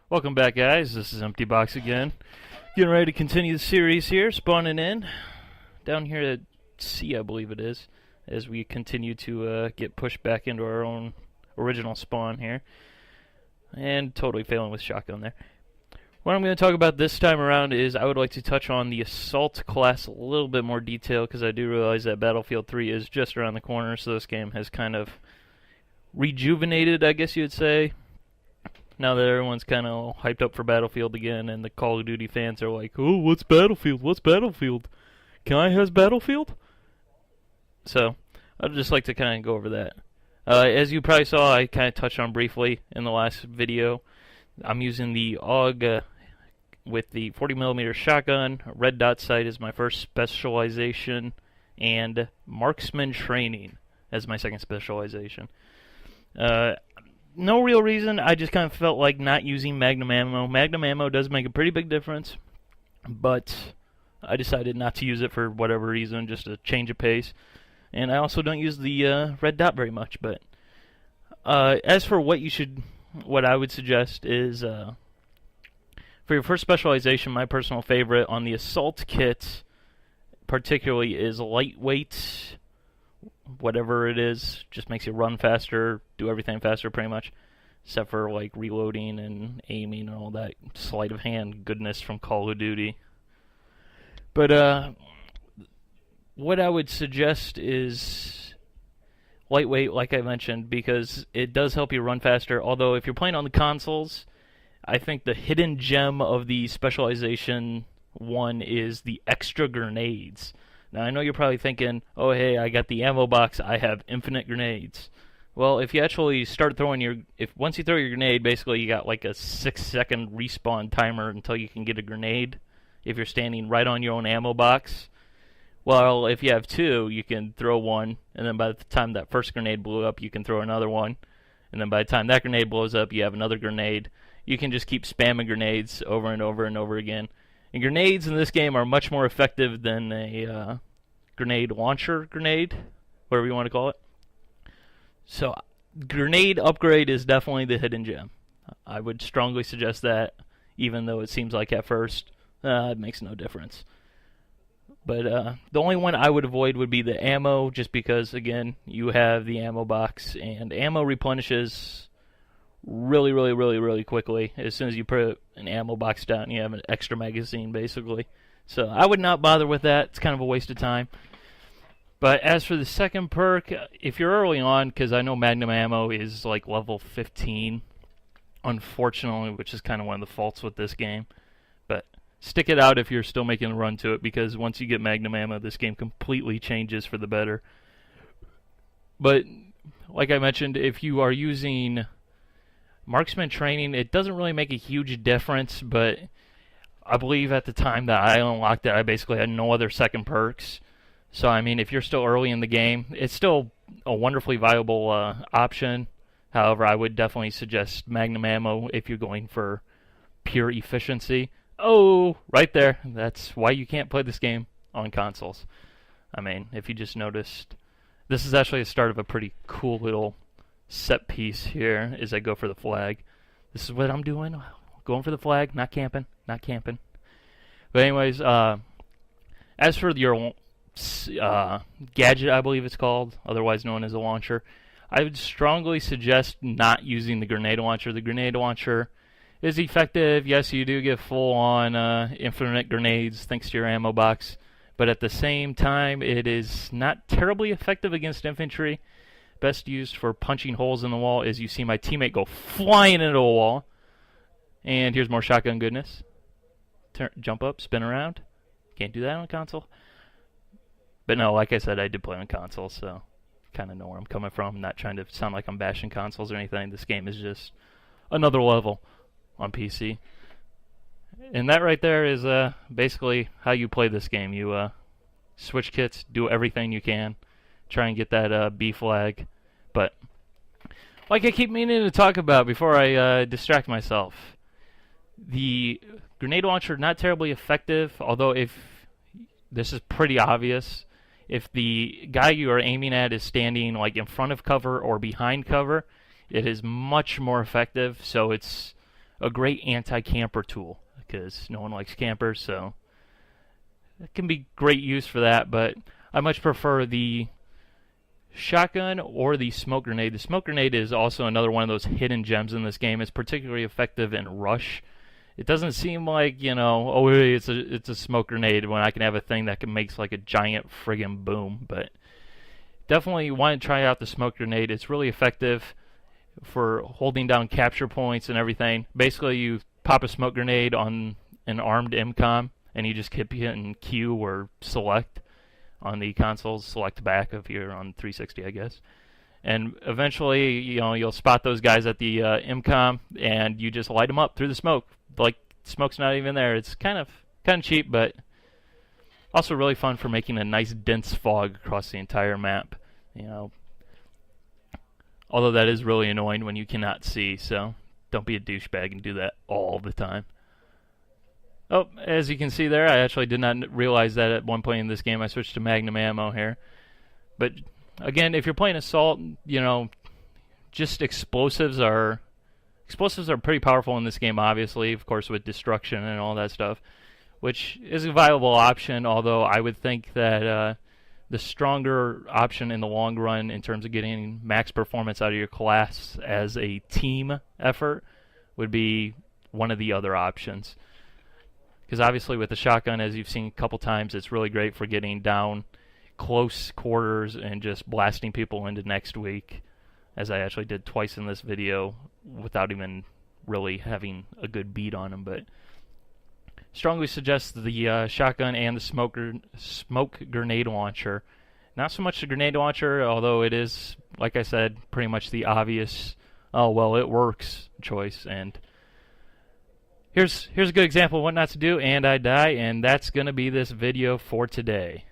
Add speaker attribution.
Speaker 1: Welcome back, guys. This is Empty Box again. Getting ready to continue the series here, spawning in down here at C, I believe it is, as we continue to get pushed back into our own original spawn here. And totally failing with shotgun there. What I'm going to talk about this time around is I would like to touch on the Assault class a little bit more detail, because I do realize that Battlefield 3 is just around the corner, so this game has kind of rejuvenated, I guess you would say. Now that everyone's kind of hyped up for Battlefield again, and the Call of Duty fans are like, "Oh, what's Battlefield? What's Battlefield? Can I have Battlefield?" So, I'd just like to kind of go over that. As you probably saw, I kind of touched on briefly in the last video. I'm using the AUG with the 40mm shotgun. Red dot sight is my first specialization, and marksman training as my second specialization. No real reason. I just kind of felt like not using Magnum ammo. Magnum ammo does make a pretty big difference, but I decided not to use it for whatever reason, just a change of pace. And I also don't use the red dot very much. But as for what I would suggest is for your first specialization, my personal favorite on the assault kit, particularly, is lightweight. Whatever it is, just makes you run faster, do everything faster pretty much, except for like reloading and aiming and all that sleight of hand goodness from Call of Duty. But what I would suggest is lightweight, like I mentioned, because it does help you run faster. Although if you're playing on the consoles, I think the hidden gem of the specialization one is the extra grenades. Now, I know you're probably thinking, oh, hey, I got the ammo box, I have infinite grenades. Well, if you actually start throwing once you throw your grenade, basically you got like a 6-second respawn timer until you can get a grenade if you're standing right on your own ammo box. Well, if you have two, you can throw one, and then by the time that first grenade blew up, you can throw another one. And then by the time that grenade blows up, you have another grenade. You can just keep spamming grenades over and over and over again. And grenades in this game are much more effective than a grenade launcher grenade, whatever you want to call it. So, grenade upgrade is definitely the hidden gem. I would strongly suggest that, even though it seems like at first it makes no difference. But the only one I would avoid would be the ammo, just because, again, you have the ammo box, and ammo replenishes really, really, really, really quickly. As soon as you put an ammo box down, you have an extra magazine, basically. So I would not bother with that. It's kind of a waste of time. But as for the second perk, if you're early on, because I know Magnum ammo is like level 15, unfortunately, which is kind of one of the faults with this game. But stick it out if you're still making a run to it, because once you get Magnum ammo, this game completely changes for the better. But like I mentioned, if you are using marksman training, it doesn't really make a huge difference, but I believe at the time that I unlocked it, I basically had no other second perks. So, I mean, if you're still early in the game, it's still a wonderfully viable option. However, I would definitely suggest Magnum ammo if you're going for pure efficiency. Oh, right there. That's why you can't play this game on consoles. I mean, if you just noticed, this is actually the start of a pretty cool little set piece here as I go for the flag. This is what I'm doing. Going for the flag, not camping, not camping. But anyways, as for your gadget, I believe it's called, otherwise known as a launcher, I would strongly suggest not using the grenade launcher. The grenade launcher is effective. Yes, you do get full-on infinite grenades thanks to your ammo box, but at the same time, it is not terribly effective against infantry. Best used for punching holes in the wall. As you see my teammate go flying into a wall. And here's more shotgun goodness. Jump up, spin around. Can't do that on console. But no, like I said, I did play on console, so kind of know where I'm coming from. I'm not trying to sound like I'm bashing consoles or anything. This game is just another level on PC. And that right there is basically how you play this game. You switch kits, do everything you can, try and get that B flag. But like I keep meaning to talk about before I distract myself, the grenade launcher, not terribly effective, although if this is pretty obvious, if the guy you are aiming at is standing like in front of cover or behind cover, it is much more effective. So it's a great anti-camper tool because no one likes campers, so it can be great use for that, but I much prefer the shotgun or the smoke grenade. The smoke grenade is also another one of those hidden gems in this game. It's particularly effective in rush. It doesn't seem like, you know, oh, it's a smoke grenade when I can have a thing that can make like a giant friggin' boom, but definitely want to try out the smoke grenade. It's really effective for holding down capture points and everything. Basically, you pop a smoke grenade on an armed MCOM, and you just keep hitting Q or select on the consoles, select back if you're on 360, I guess. And eventually, you know, you'll spot those guys at the MCOM, and you just light them up through the smoke. Like, smoke's not even there. It's kind of cheap, but also really fun for making a nice dense fog across the entire map. You know, although that is really annoying when you cannot see, so don't be a douchebag and do that all the time. Oh, as you can see there, I actually did not realize that at one point in this game I switched to Magnum ammo here. But again, if you're playing Assault, you know, just explosives are pretty powerful in this game, obviously, of course, with destruction and all that stuff, which is a viable option, although I would think that the stronger option in the long run in terms of getting max performance out of your class as a team effort would be one of the other options. Because obviously with the shotgun, as you've seen a couple times, it's really great for getting down close quarters and just blasting people into next week, as I actually did twice in this video without even really having a good beat on them. But strongly suggest the shotgun and the smoke grenade launcher. Not so much the grenade launcher, although it is, like I said, pretty much the obvious, oh, well, it works choice. And here's a good example of what not to do, and I die, and that's going to be this video for today.